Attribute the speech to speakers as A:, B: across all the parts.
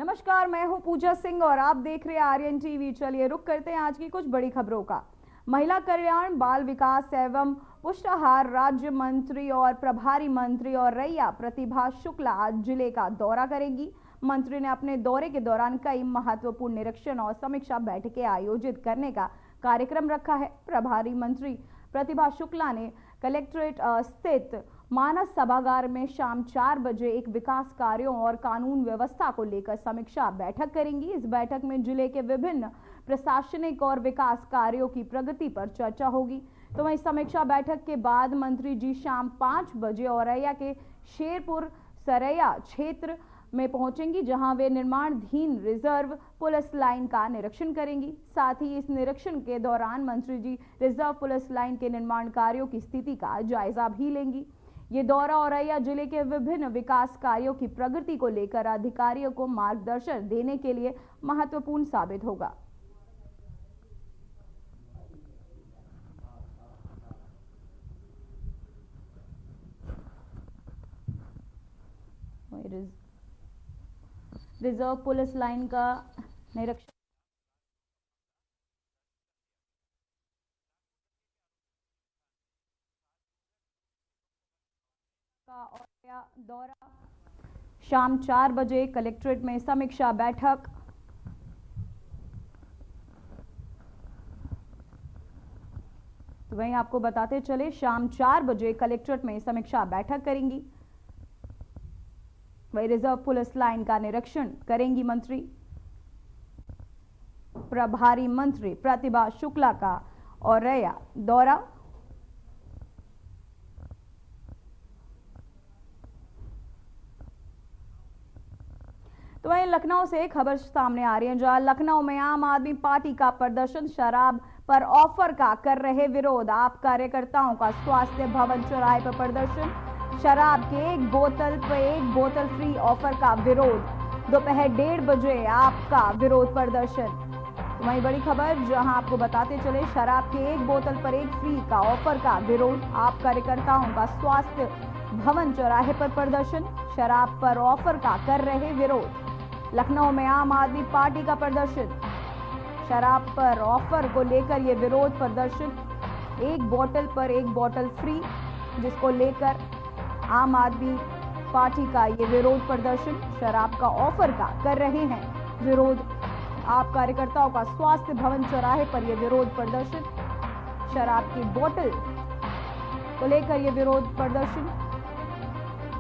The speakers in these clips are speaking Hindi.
A: नमस्कार, मैं हूं पूजा सिंह और आप देख रहे हैं आर्यन टीवी। चलिए रुक करते हैं आज की कुछ बड़ी खबरों का। महिला कल्याण, बाल विकास एवं पुष्टाहार राज्य मंत्री और प्रभारी मंत्री और रैया प्रतिभा शुक्ला आज जिले का दौरा करेंगी। मंत्री ने अपने दौरे के दौरान कई महत्वपूर्ण निरीक्षण और समीक्षा बैठकें आयोजित करने का कार्यक्रम रखा है। प्रभारी मंत्री प्रतिभा शुक्ला ने कलेक्ट्रेट स्थित मानस सभागार में शाम 4 बजे एक विकास कार्यों और कानून व्यवस्था को लेकर समीक्षा बैठक करेंगी। इस बैठक में जिले के विभिन्न प्रशासनिक और विकास कार्यों की प्रगति पर चर्चा होगी। तो वहीं समीक्षा बैठक के बाद मंत्री जी शाम 5 बजे औरैया के शेरपुर सरैया क्षेत्र में पहुंचेंगी, जहां वे निर्माणाधीन रिजर्व पुलिस लाइन का निरीक्षण करेंगी। साथ ही इस निरीक्षण के दौरान मंत्री जी रिजर्व पुलिस लाइन के निर्माण कार्यों की स्थिति का जायजा भी लेंगी। ये दौरा औरैया जिले के विभिन्न विकास कार्यों की प्रगति को लेकर अधिकारियों को मार्गदर्शन देने के लिए महत्वपूर्ण साबित होगा। रिजर्व पुलिस लाइन का निरीक्षण का औरैया दौरा, शाम 4 बजे कलेक्ट्रेट में समीक्षा बैठक। तो वहीं आपको बताते चले शाम 4 बजे कलेक्ट्रेट में समीक्षा बैठक करेंगी। वही रिजर्व पुलिस लाइन का निरीक्षण करेंगी मंत्री। प्रभारी मंत्री प्रतिभा शुक्ला का औरैया दौरा। तो वहीं लखनऊ से खबर सामने आ रही है, जहां लखनऊ में आम आदमी पार्टी का प्रदर्शन, शराब पर ऑफर का कर रहे विरोध। आप कार्यकर्ताओं का स्वास्थ्य भवन चौराहे पर प्रदर्शन, शराब के एक बोतल फ्री ऑफर का विरोध। दोपहर 1:30 बजे आपका विरोध प्रदर्शन। तो वहीं बड़ी खबर, जहां आपको बताते चले शराब के एक बोतल पर एक फ्री का ऑफर का विरोध। आप कार्यकर्ताओं का स्वास्थ्य भवन चौराहे पर प्रदर्शन, शराब पर ऑफर का कर रहे विरोध। लखनऊ में आम आदमी पार्टी का प्रदर्शन, शराब पर ऑफर को लेकर यह विरोध प्रदर्शन, एक बोतल पर एक बोतल फ्री, जिसको लेकर आम आदमी पार्टी का ये विरोध प्रदर्शन, शराब का ऑफर का कर रहे हैं विरोध। आप कार्यकर्ताओं का स्वास्थ्य भवन चौराहे पर यह विरोध प्रदर्शन, शराब की बोतल को लेकर यह विरोध प्रदर्शन।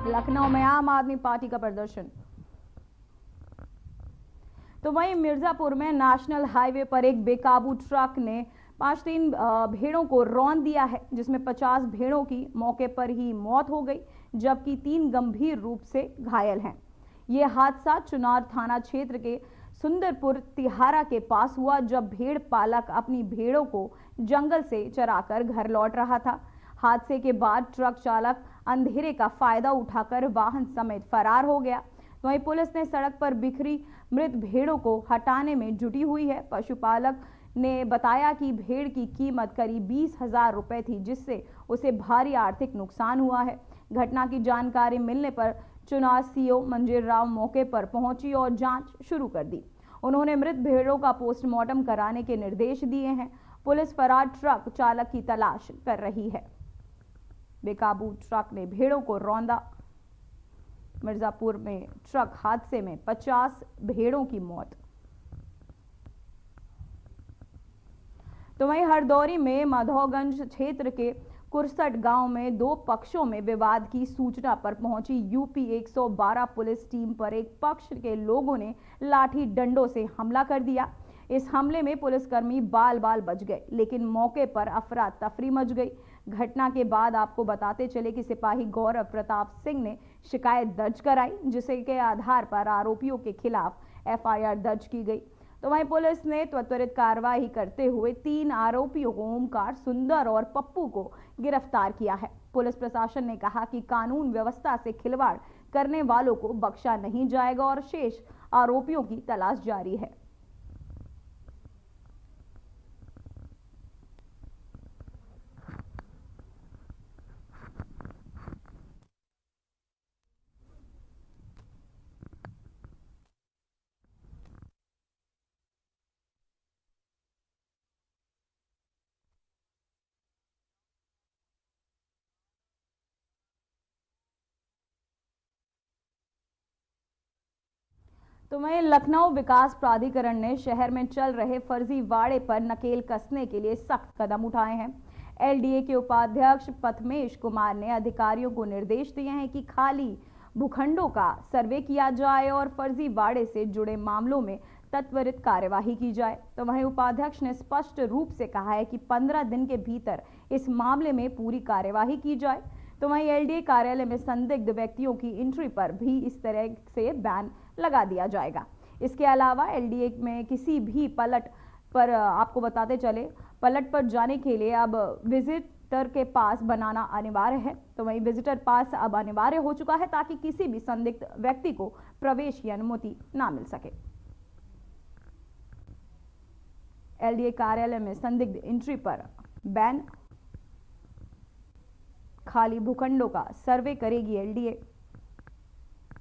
A: लखनऊ में आम आदमी पार्टी का प्रदर्शन। तो वहीं मिर्जापुर में नेशनल हाईवे पर एक बेकाबू ट्रक ने 5-3 भेड़ों को रौंद दिया है, जिसमें 50 भेड़ों की मौके पर ही मौत हो गई, जबकि 3 गंभीर रूप से घायल हैं। यह हादसा चुनार थाना क्षेत्र के सुंदरपुर तिहारा के पास हुआ, जब भेड़ पालक अपनी भेड़ों को जंगल से चराकर घर लौट रहा था। हादसे के बाद ट्रक चालक अंधेरे का फायदा उठाकर वाहन समेत फरार हो गया। वहीं पुलिस ने सड़क पर बिखरी मृत भेड़ों को हटाने में जुटी हुई है। पशुपालक ने बताया कि भेड़ की कीमत करीब 20,000 रुपए थी, जिससे उसे भारी आर्थिक नुकसान हुआ है। घटना की जानकारी मिलने पर चुनार सीओ मंजीर राव मौके पर पहुंची और जांच शुरू कर दी। उन्होंने मृत भेड़ों का पोस्टमार्टम कराने के निर्देश दिए हैं। पुलिस फरार ट्रक चालक की तलाश कर रही है। बेकाबू ट्रक ने भेड़ों को रौंदा। मिर्जापुर में ट्रक हादसे में 50 भेड़ों की मौत। तो वहीं हरदौरी में माधोगंज क्षेत्र के कुरसट गांव में 2 पक्षों में विवाद की सूचना पर पहुंची यूपी 112 पुलिस टीम पर एक पक्ष के लोगों ने लाठी डंडों से हमला कर दिया। इस हमले में पुलिसकर्मी बाल बच गए, लेकिन मौके पर अफरा तफरी मच गई। घटना के बाद आपको बताते चले कि सिपाही गौरव प्रताप सिंह ने शिकायत दर्ज कराई, जिसके आधार पर आरोपियों के खिलाफ एफआईआर दर्ज की गई। तो वहीं पुलिस ने त्वरित कार्रवाई करते हुए 3 आरोपियों को ओमकार, सुंदर और पप्पू को गिरफ्तार किया है। पुलिस प्रशासन ने कहा कि कानून व्यवस्था से खिलवाड़ करने वालों को बख्शा नहीं जाएगा और शेष आरोपियों की तलाश जारी है। तो वहीं लखनऊ विकास प्राधिकरण ने शहर में चल रहे फर्जीवाड़े पर नकेल कसने के लिए सख्त कदम उठाए हैं। एलडीए के उपाध्यक्ष पथमेश कुमार ने अधिकारियों को निर्देश दिए हैं कि खाली भूखंडों का सर्वे किया जाए और फर्जीवाड़े से जुड़े मामलों में त्वरित कार्यवाही की जाए। तो वहीं उपाध्यक्ष ने स्पष्ट रूप से कहा है कि 15 दिन के भीतर इस मामले में पूरी कार्यवाही की जाए। तो वहीं एलडीए कार्यालय में संदिग्ध व्यक्तियों की एंट्री पर भी इस तरह से बैन लगा दिया जाएगा। इसके अलावा एलडीए में किसी भी पलट पर आपको बताते चले, पलट पर जाने के लिए अब विजिटर के पास बनाना अनिवार्य है। तो वहीं विजिटर पास अब अनिवार्य हो चुका है ताकि किसी भी संदिग्ध व्यक्ति को प्रवेश की अनुमति ना मिल सके। एलडीए कार्यालय में संदिग्ध एंट्री पर बैन, खाली भूखंडों का सर्वे करेगी एलडीए।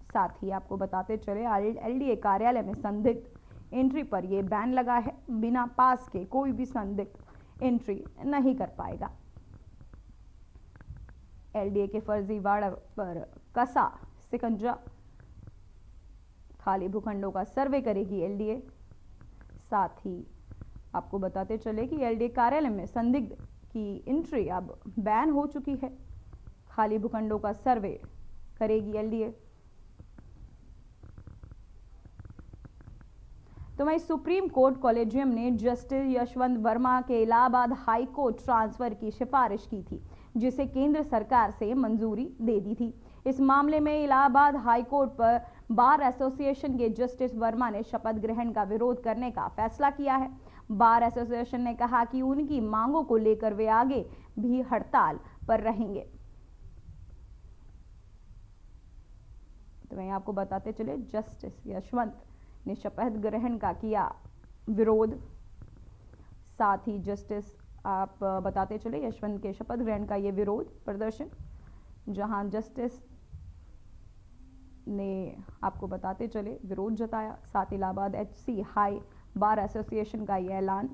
A: साथ ही आपको बताते चले, एलडीए कार्यालय में संदिग्ध एंट्री पर यह बैन लगा है। बिना पास के कोई भी संदिग्ध एंट्री नहीं कर पाएगा। एलडीए के फर्जीवाड़ा पर कसा शिकंजा, खाली भूखंडों का सर्वे करेगी एलडीए। साथ ही आपको बताते चले कि एलडीए कार्यालय में संदिग्ध की एंट्री अब बैन हो चुकी है। खाली भूखंडों का सर्वे करेगी एलडीए। तो वहीं सुप्रीम कोर्ट कॉलेजियम ने जस्टिस यशवंत वर्मा के इलाहाबाद हाई कोर्ट ट्रांसफर की सिफारिश की थी, जिसे केंद्र सरकार से मंजूरी दे दी थी। इस मामले में इलाहाबाद हाई कोर्ट पर बार एसोसिएशन के जस्टिस वर्मा ने शपथ ग्रहण का विरोध करने का फैसला किया है। बार एसोसिएशन ने कहा कि उनकी मांगों को लेकर वे आगे भी हड़ताल पर रहेंगे। तो मैं आपको बताते चले, जस्टिस यशवंत ने शपथ ग्रहण का किया विरोध। साथ ही जस्टिस आप बताते चले यशवंत के शपथ ग्रहण का ये विरोध प्रदर्शन, जहां जस्टिस ने आपको बताते चले विरोध जताया। साथ Allahabad HC high bar association का यह ऐलान,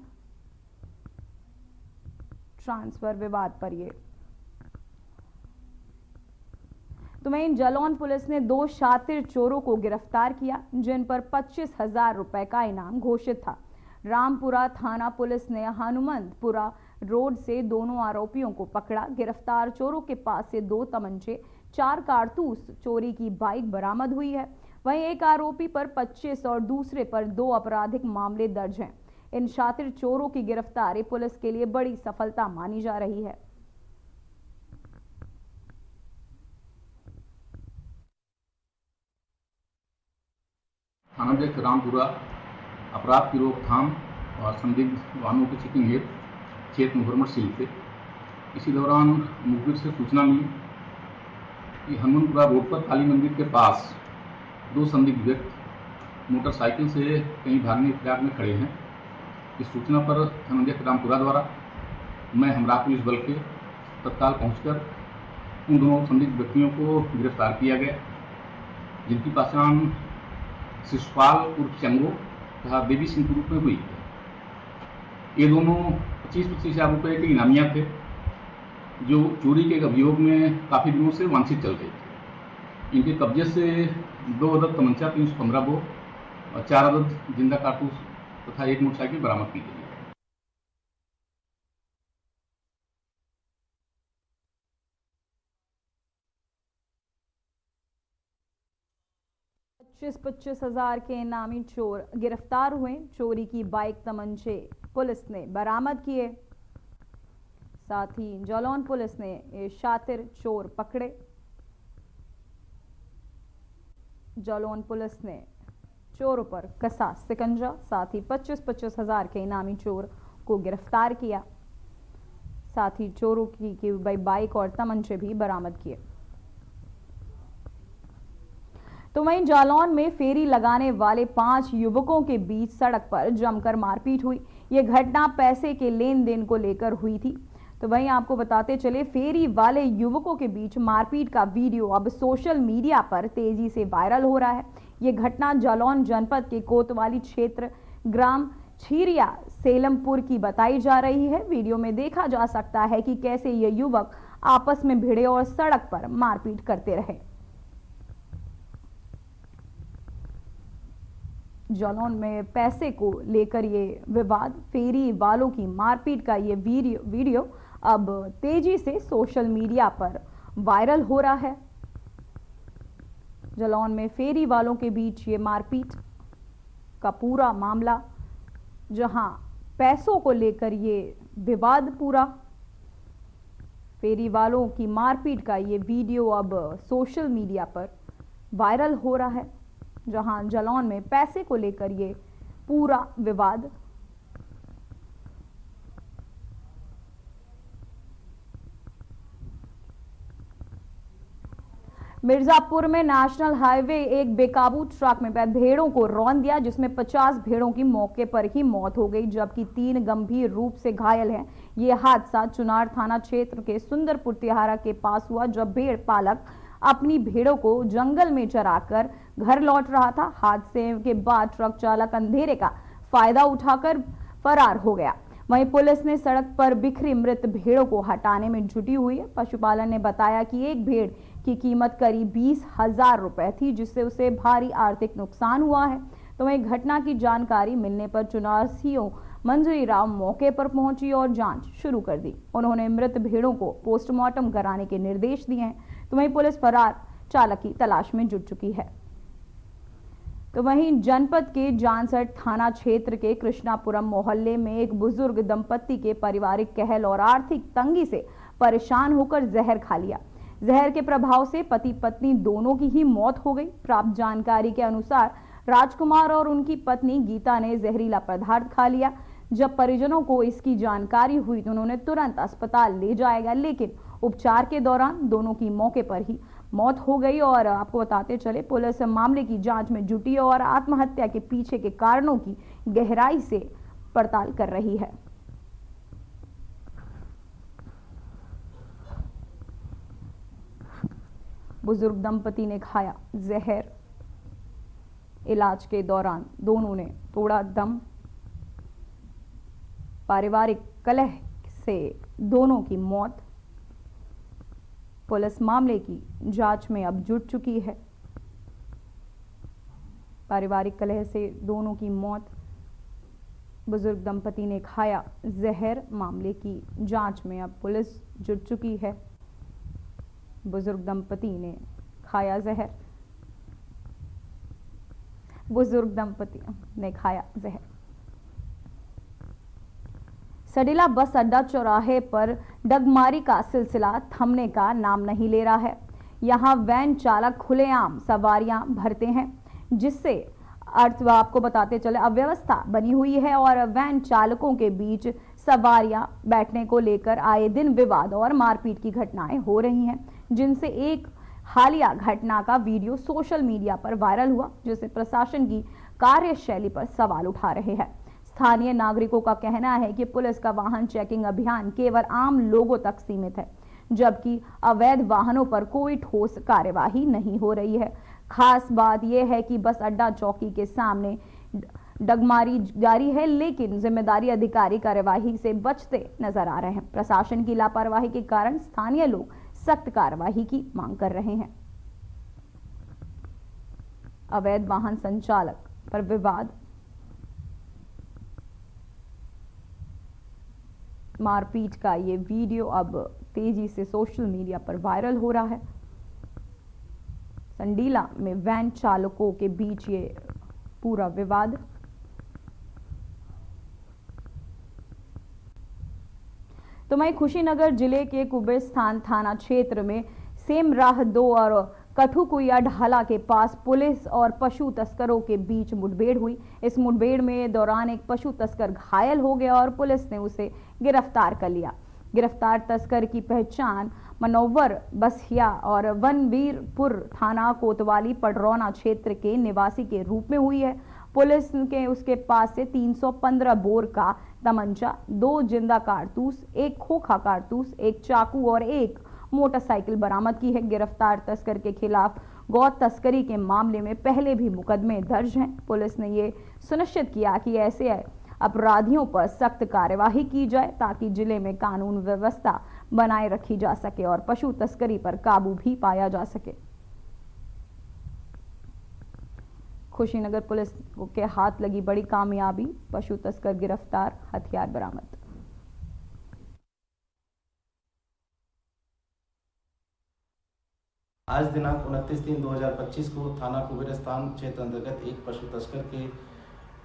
A: ट्रांसफर विवाद पर ये। तो वहीं जालौन पुलिस ने 2 शातिर चोरों को गिरफ्तार किया, जिन पर 25,000 रुपए का इनाम घोषित था। रामपुरा थाना पुलिस ने हनुमंतपुरा रोड से दोनों आरोपियों को पकड़ा। गिरफ्तार चोरों के पास से 2 तमंचे, 4 कारतूस, चोरी की बाइक बरामद हुई है। वहीं एक आरोपी पर 25 और दूसरे पर 2 आपराधिक मामले दर्ज हैं। इन शातिर चोरों की गिरफ्तारी पुलिस के लिए बड़ी सफलता मानी जा रही है।
B: थानाध्यक्ष रामपुरा अपराध की रोकथाम और संदिग्ध वाहनों की चेकिंग हेतु क्षेत्र मुहर्रम सील थे। इसी दौरान मुखबिर से सूचना मिली कि हनुमंतपुरा रोड पर काली मंदिर के पास 2 संदिग्ध व्यक्ति मोटरसाइकिल से कहीं भागने के फिराक में खड़े हैं। इस सूचना पर थानाध्यक्ष रामपुरा द्वारा मैं हमरा पुलिस बल के तत्काल पहुंचकर उन दोनों संदिग्ध व्यक्तियों को गिरफ्तार किया गया, जिनकी पहचान शिशुपाल उर्फ चंगो तथा देवी सिंह के रूप में हुई। ये दोनों 25-25 हजार रुपये के इनामिया थे, जो चोरी के अभियोग में काफ़ी दिनों से वांछित चल रहे थे। इनके कब्जे से 2 अदद तमंचा 315 बोर और 4 अदद जिंदा कारतूस तथा 1 मोटरसाइकिल बरामद की गई।
A: 25 हजार के इनामी चोर गिरफ्तार हुए। चोरी की बाइक, तमंचे पुलिस ने बरामद किए। साथ ही जालौन पुलिस ने ये शातिर चोर पकड़े। जालौन पुलिस ने चोरों पर कसा शिकंजा। साथ ही 25-25 हजार के इनामी चोर को गिरफ्तार किया। साथ ही चोरों की बाइक और तमंचे भी बरामद किए। तो वहीं जालौन में फेरी लगाने वाले 5 युवकों के बीच सड़क पर जमकर मारपीट हुई। यह घटना पैसे के लेन देन को लेकर हुई थी। तो वहीं आपको बताते चले, फेरी वाले युवकों के बीच मारपीट का वीडियो अब सोशल मीडिया पर तेजी से वायरल हो रहा है। यह घटना जालौन जनपद के कोतवाली क्षेत्र ग्राम छीरिया सेलमपुर की बताई जा रही है। वीडियो में देखा जा सकता है कि कैसे ये युवक आपस में भिड़े और सड़क पर मारपीट करते रहे। जालौन में पैसे को लेकर ये विवाद, फेरी वालों की मारपीट का ये वीडियो अब तेजी से सोशल मीडिया पर वायरल हो रहा है। जालौन में फेरी वालों के बीच ये मारपीट का पूरा मामला, जहां पैसों को लेकर ये विवाद पूरा, फेरी वालों की मारपीट का ये वीडियो अब सोशल मीडिया पर वायरल हो रहा है, जहां जालौन में पैसे को लेकर ये पूरा विवाद। मिर्जापुर में नेशनल हाईवे एक बेकाबू ट्रक में भेड़ों को रौंद दिया, जिसमें 50 भेड़ों की मौके पर ही मौत हो गई, जबकि 3 गंभीर रूप से घायल हैं। ये हादसा चुनार थाना क्षेत्र के सुंदरपुर तिहारा के पास हुआ, जब भेड़ पालक अपनी भेड़ों को जंगल में चराकर घर लौट रहा था। हादसे के बाद ट्रक चालक अंधेरे का फायदा उठाकर फरार हो गया। वहीं पुलिस ने सड़क पर बिखरी मृत भेड़ों को हटाने में जुटी हुई है। पशुपालन ने बताया कि एक भेड़ की कीमत करीब 20,000 रुपए थी, जिससे उसे भारी आर्थिक नुकसान हुआ है। तो वहीं घटना की जानकारी मिलने पर चुनार सीओ मंजरी राव मौके पर पहुंची और जांच शुरू कर दी। उन्होंने मृत भेड़ों को पोस्टमार्टम कराने के निर्देश दिए हैं। तो वहीं पुलिस फरार चालक की तलाश में जुट चुकी है। तो वहीं जनपद के जानसठ थाना क्षेत्र के कृष्णापुरम मोहल्ले में एक बुजुर्ग दंपत्ति के पारिवारिक कहल और आर्थिक तंगी से परेशान होकर जहर खा लिया। जहर के प्रभाव से पति पत्नी दोनों की ही मौत हो गई। प्राप्त जानकारी के अनुसार राजकुमार और उनकी पत्नी गीता ने जहरीला पदार्थ खा लिया। जब परिजनों को इसकी जानकारी हुई तो उन्होंने तुरंत अस्पताल ले जाएगा, लेकिन उपचार के दौरान दोनों की मौके पर ही मौत हो गई। और आपको बताते चले, पुलिस मामले की जांच में जुटी है और आत्महत्या के पीछे के कारणों की गहराई से पड़ताल कर रही है। बुजुर्ग दंपति ने खाया जहर, इलाज के दौरान दोनों ने तोड़ा दम। पारिवारिक कलह से दोनों की मौत। पुलिस मामले की जांच में अब जुट चुकी है। पारिवारिक कलह से दोनों की मौत, बुजुर्ग दंपति ने खाया जहर। मामले की जांच में अब पुलिस जुट चुकी है। बुजुर्ग दंपति ने खाया जहर, बुजुर्ग दंपति ने खाया जहर। सडीला बस अड्डा चौराहे पर डगमारी का सिलसिला थमने का नाम नहीं ले रहा है। यहां वैन चालक खुलेआम सवारियां भरते हैं, जिससे आपको बताते चले अव्यवस्था बनी हुई है और वैन चालकों के बीच सवारियां बैठने को लेकर आए दिन विवाद और मारपीट की घटनाएं हो रही हैं, जिनसे एक हालिया घटना का वीडियो सोशल मीडिया पर वायरल हुआ, जिससे प्रशासन की कार्यशैली पर सवाल उठा रहे हैं। स्थानीय नागरिकों का कहना है कि पुलिस का वाहन चेकिंग अभियान केवल आम लोगों तक सीमित है, जबकि अवैध वाहनों पर कोई ठोस कार्यवाही नहीं हो रही है। खास बात यह है कि बस अड्डा चौकी के सामने डगमारी जारी है, लेकिन जिम्मेदारी अधिकारी कार्यवाही से बचते नजर आ रहे हैं। प्रशासन की लापरवाही के कारण स्थानीय लोग सख्त कार्यवाही की मांग कर रहे हैं। अवैध वाहन संचालक पर विवाद, मारपीट का ये वीडियो अब तेजी से सोशल मीडिया पर वायरल हो रहा है। संडीला में वैन चालकों के बीच ये पूरा विवाद। तो वहीं खुशीनगर जिले के कुबेरस्थान थाना क्षेत्र में सेम राह 2 और कठुकुया ढाला के पास पुलिस और पशु तस्करों के बीच मुठभेड़ हुई। इस मुठभेड़ में दौरान एक पशु तस्कर घायल हो गया और पुलिस ने उसे गिरफ्तार कर लिया। गिरफ्तार तस्कर की पहचान मनोवर बसिया और वनवीरपुर थाना कोतवाली पडरौना क्षेत्र के निवासी के रूप में हुई है। पुलिस के उसके पास से 315 बोर का तमंचा, 2 जिंदा कारतूस, 1 खोखा कारतूस, 1 चाकू और 1 मोटरसाइकिल बरामद की है। गिरफ्तार तस्कर के खिलाफ गौ तस्करी के मामले में पहले भी मुकदमे दर्ज हैं। पुलिस ने ये सुनिश्चित किया कि ऐसे अपराधियों पर सख्त कार्यवाही की जाए, ताकि जिले में कानून व्यवस्था बनाए रखी जा सके और पशु तस्करी पर काबू भी पाया जा सके। खुशीनगर पुलिस के हाथ लगी बड़ी कामयाबी, पशु तस्कर गिरफ्तार, हथियार बरामद।
C: आज दिनांक 29/3/2025 को थाना कुबेरस्थान क्षेत्र अंतर्गत एक पशु तस्कर के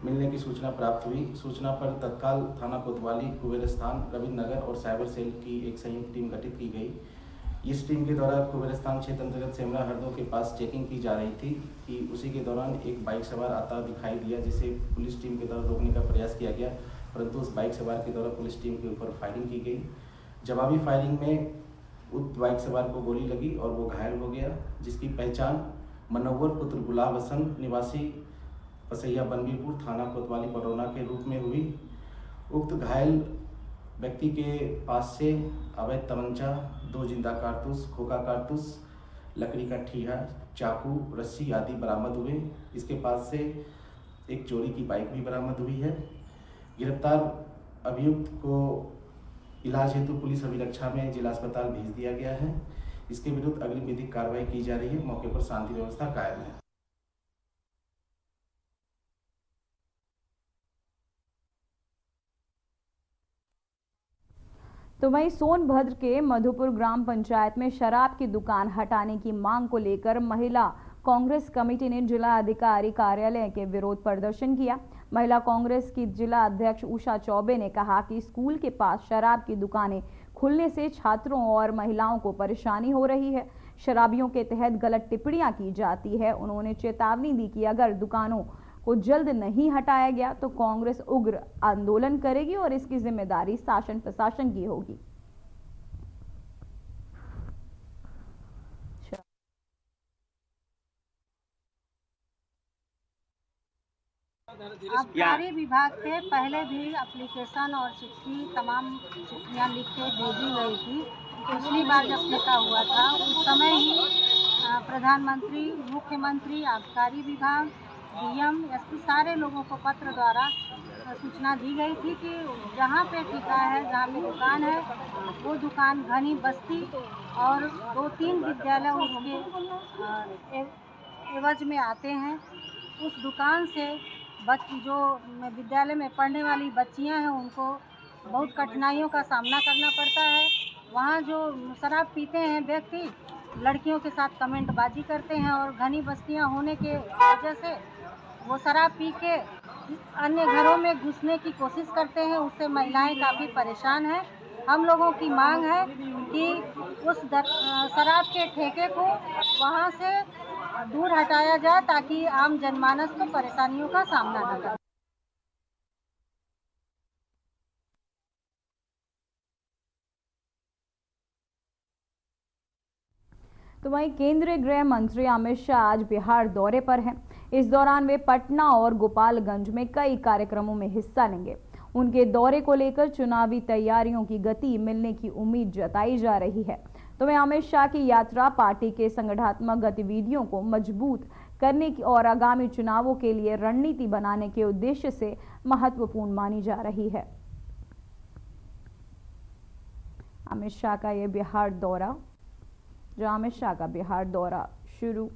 C: मिलने की सूचना प्राप्त हुई। सूचना पर तत्काल थाना कोतवाली, कुबेरस्थान, रविंद्र नगर और साइबर सेल की एक संयुक्त टीम गठित की गई। इस टीम के द्वारा कुबेरस्थान क्षेत्र अंतर्गत सेमरा हरदों के पास चेकिंग की जा रही थी कि उसी के दौरान एक बाइक सवार आता दिखाई दिया, जिसे पुलिस टीम के द्वारा रोकने का प्रयास किया गया, परंतु उस बाइक सवार के द्वारा पुलिस टीम के ऊपर फायरिंग की गई। जवाबी फायरिंग में उक्त बाइक सवार को गोली लगी और वो घायल हो गया, जिसकी पहचान मनोवर पुत्र गुलाब हसन निवासी पसैया बनबीपुर, थाना कोतवाली, पडरौना के रूप में हुई। उक्त घायल व्यक्ति के पास से अवैध तमंचा, 2 जिंदा कारतूस, खोखा कारतूस, लकड़ी का ठीहा, चाकू, रस्सी आदि बरामद हुए। इसके पास से एक चोरी की बाइक भी बरामद हुई है। गिरफ्तार अभियुक्त को इलाज हेतु पुलिस अभिरक्षा में जिला अस्पताल भेज दिया गया है। इसके विरुद्ध अग्रिम विधिक कार्रवाई की जा रही है। मौके पर शांति व्यवस्था कायम है।
A: तो वहीं सोनभद्र के मधुपुर ग्राम पंचायत में शराब की दुकान हटाने की मांग को लेकर महिला कांग्रेस कमेटी ने जिला अधिकारी कार्यालय के विरोध प्रदर्शन किया। महिला कांग्रेस की जिला अध्यक्ष उषा चौबे ने कहा कि स्कूल के पास शराब की दुकानें खुलने से छात्रों और महिलाओं को परेशानी हो रही है। शराबियों के तहत गलत टिप्पणियां की जाती है। उन्होंने चेतावनी दी कि अगर दुकानों को जल्द नहीं हटाया गया तो कांग्रेस उग्र आंदोलन करेगी और इसकी जिम्मेदारी शासन प्रशासन की होगी।
D: आबकारी विभाग से पहले भी एप्लीकेशन और चिट्ठी, तमाम चिट्ठियाँ लिख के भेजी गई थी। पिछली बार जब ठेका हुआ था उस समय ही प्रधानमंत्री, मुख्यमंत्री, आबकारी विभाग, डीएम, एसपी सारे लोगों को पत्र द्वारा सूचना दी गई थी कि जहाँ पे ठेका है, जहाँ पे दुकान है, वो दुकान घनी बस्ती और 2-3 विद्यालय उसके एवज में आते हैं। उस दुकान से जो विद्यालय में पढ़ने वाली बच्चियां हैं उनको बहुत कठिनाइयों का सामना करना पड़ता है। वहाँ जो शराब पीते हैं व्यक्ति लड़कियों के साथ कमेंटबाजी करते हैं और घनी बस्तियां होने के वजह से वो शराब पी के अन्य घरों में घुसने की कोशिश करते हैं। उससे महिलाएं काफ़ी परेशान हैं। हम लोगों की मांग है कि उस शराब के ठेके को वहाँ से दूर हटाया जाए ताकि आम जनमानस को परेशानियों का सामना न करे।
A: तो वहीं केंद्रीय गृह मंत्री अमित शाह आज बिहार दौरे पर हैं। इस दौरान वे पटना और गोपालगंज में कई कार्यक्रमों में हिस्सा लेंगे। उनके दौरे को लेकर चुनावी तैयारियों की गति मिलने की उम्मीद जताई जा रही है। तो वहीं अमित शाह की यात्रा पार्टी के संगठनात्मक गतिविधियों को मजबूत करने की और आगामी चुनावों के लिए रणनीति बनाने के उद्देश्य से महत्वपूर्ण मानी जा रही है। अमित शाह का ये बिहार दौरा, जो अमित शाह का बिहार दौरा शुरू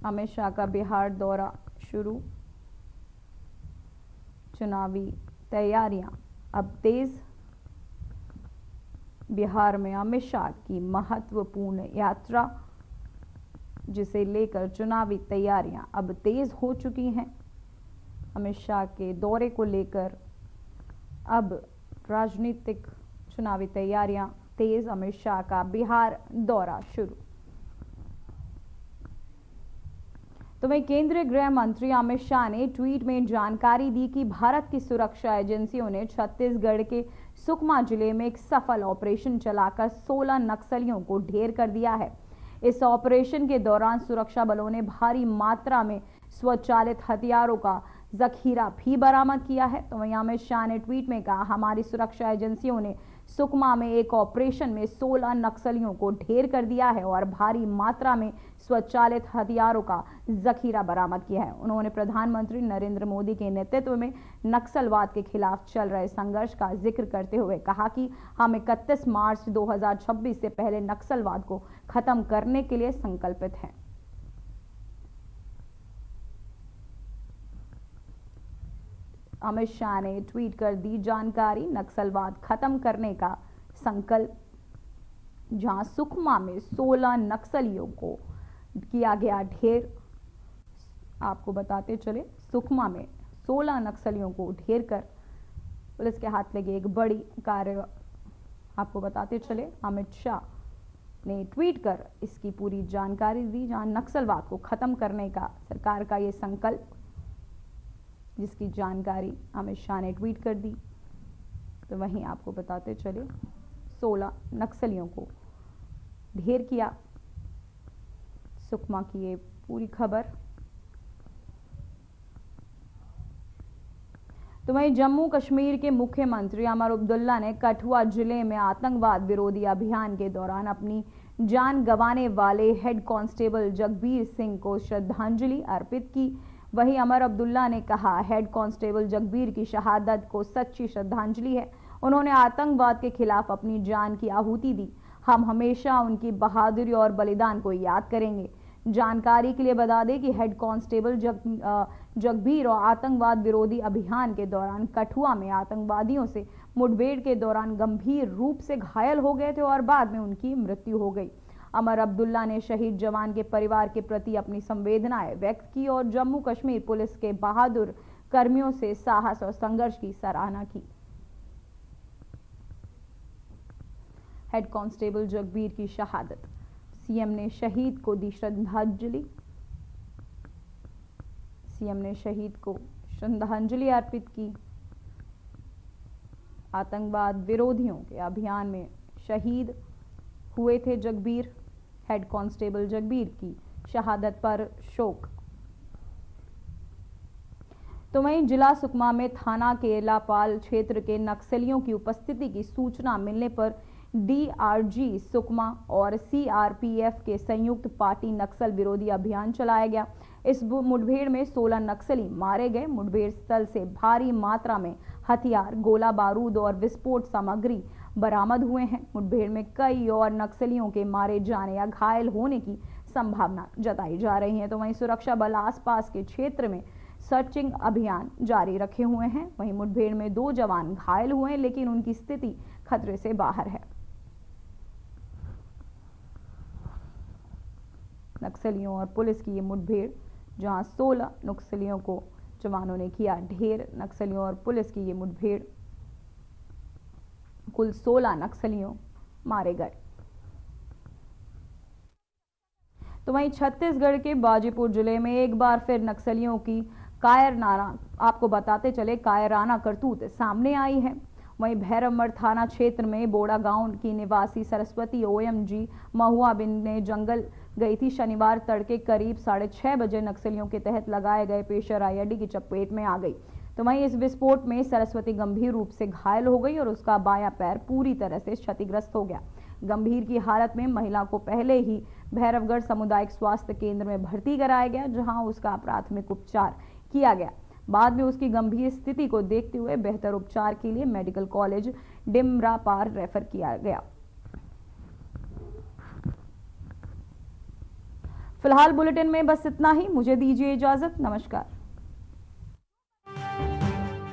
A: अमित शाह का बिहार दौरा शुरू, चुनावी तैयारियां अब तेज। बिहार में अमित शाह की महत्वपूर्ण यात्रा, जिसे लेकर चुनावी तैयारियां अब तेज हो चुकी हैं। अमित शाह के दौरे को लेकर अब राजनीतिक चुनावी तैयारियां तेज। अमित शाह का बिहार दौरा शुरू। तो वहीं केंद्रीय गृह मंत्री अमित शाह ने ट्वीट में जानकारी दी कि भारत की सुरक्षा एजेंसियों ने छत्तीसगढ़ के सुकमा जिले में एक सफल ऑपरेशन चलाकर 16 नक्सलियों को ढेर कर दिया है। इस ऑपरेशन के दौरान सुरक्षा बलों ने भारी मात्रा में स्वचालित हथियारों का जखीरा भी बरामद किया है। तो वहीं अमित शाह ने ट्वीट में कहा, हमारी सुरक्षा एजेंसियों ने सुकमा में एक ऑपरेशन में 16 नक्सलियों को ढेर कर दिया है और भारी मात्रा में स्वचालित हथियारों का जखीरा बरामद किया है। उन्होंने प्रधानमंत्री नरेंद्र मोदी के नेतृत्व में नक्सलवाद के खिलाफ चल रहे संघर्ष का जिक्र करते हुए कहा कि हम 31 मार्च 2026 से पहले नक्सलवाद को खत्म करने के लिए संकल्पित हैं। अमित शाह ने ट्वीट कर दी जानकारी, नक्सलवाद खत्म करने का संकल्प। जहां सुकमा में 16 नक्सलियों को किया गया ढेर। आपको बताते चले, सुकमा में 16 नक्सलियों को ढेर कर पुलिस के हाथ लगे एक बड़ी कार्य। आपको बताते चले, अमित शाह ने ट्वीट कर इसकी पूरी जानकारी दी। जहां नक्सलवाद को खत्म करने का सरकार का ये संकल्प, जिसकी जानकारी अमित शाह ने ट्वीट कर दी। तो वहीं आपको बताते चले 16 नक्सलियों को ढेर किया। सुकमा की ये पूरी खबर। तो वहीं जम्मू कश्मीर के मुख्यमंत्री उमर अब्दुल्ला ने कठुआ जिले में आतंकवाद विरोधी अभियान के दौरान अपनी जान गंवाने वाले हेड कांस्टेबल जगबीर सिंह को श्रद्धांजलि अर्पित की। वहीं उमर अब्दुल्ला ने कहा, हेड कांस्टेबल जगबीर की शहादत को सच्ची श्रद्धांजलि है। उन्होंने आतंकवाद के खिलाफ अपनी जान की आहुति दी। हम हमेशा उनकी बहादुरी और बलिदान को याद करेंगे। जानकारी के लिए बता दें कि हेड कांस्टेबल जगबीर और आतंकवाद विरोधी अभियान के दौरान कठुआ में आतंकवादियों से मुठभेड़ के दौरान गंभीर रूप से घायल हो गए थे और बाद में उनकी मृत्यु हो गई। उमर अब्दुल्ला ने शहीद जवान के परिवार के प्रति अपनी संवेदनाएं व्यक्त की और जम्मू कश्मीर पुलिस के बहादुर कर्मियों से साहस और संघर्ष की सराहना की। हेड कांस्टेबल जगबीर की शहादत, सीएम ने शहीद को दी श्रद्धांजलि। सीएम ने शहीद को श्रद्धांजलि अर्पित की। आतंकवाद विरोधियों के अभियान में शहीद हुए थे जगबीर। हेड कांस्टेबल जगबीर की शहादत पर शोक। तो वहीं जिला सुकमा में थाना केलापाल क्षेत्र के नक्सलियों की उपस्थिति की सूचना मिलने पर डीआरजी सुकमा और सीआरपीएफ के संयुक्त पार्टी नक्सल विरोधी अभियान चलाया गया। इस मुठभेड़ में 16 नक्सली मारे गए। मुठभेड़ स्थल से भारी मात्रा में हथियार, गोला बारूद और विस्फोट सामग्री बरामद हुए हैं। मुठभेड़ में कई और नक्सलियों के मारे जाने या घायल होने की संभावना जताई जा रही है। तो वहीं सुरक्षा बल आसपास के क्षेत्र में सर्चिंग अभियान जारी रखे हुए हैं। वहीं मुठभेड़ में 2 जवान घायल हुए हैं, लेकिन उनकी स्थिति खतरे से बाहर है। नक्सलियों और पुलिस की ये मुठभेड़, जहां 16 नक्सलियों को जवानों ने किया ढेर। नक्सलियों और पुलिस की ये मुठभेड़, कुल 16 नक्सलियों मारे गए। तो वहीं छत्तीसगढ़ के बाजीपुर जिले में एक बार फिर नक्सलियों की कायराना, आपको बताते चले कायराना करतूत सामने आई है। वहीं भैरवमठ थाना क्षेत्र में बोड़ा गांव की निवासी सरस्वती ओएमजी महुआ बिन ने जंगल गई थी। शनिवार तड़के करीब 6:30 बजे नक्सलियों के तहत लगाए गए प्रेशर आईईडी की चपेट में आ गई। तो वहीं इस विस्फोट में सरस्वती गंभीर रूप से घायल हो गई और उसका बायां पैर पूरी तरह से क्षतिग्रस्त हो गया। गंभीर की हालत में महिला को पहले ही भैरवगढ़ सामुदायिक स्वास्थ्य केंद्र में भर्ती कराया गया, जहां उसका प्राथमिक उपचार किया गया। बाद में उसकी गंभीर स्थिति को देखते हुए बेहतर उपचार के लिए मेडिकल कॉलेज डिमरापार रेफर किया गया। फिलहाल बुलेटिन में बस इतना ही। मुझे दीजिए इजाजत। नमस्कार।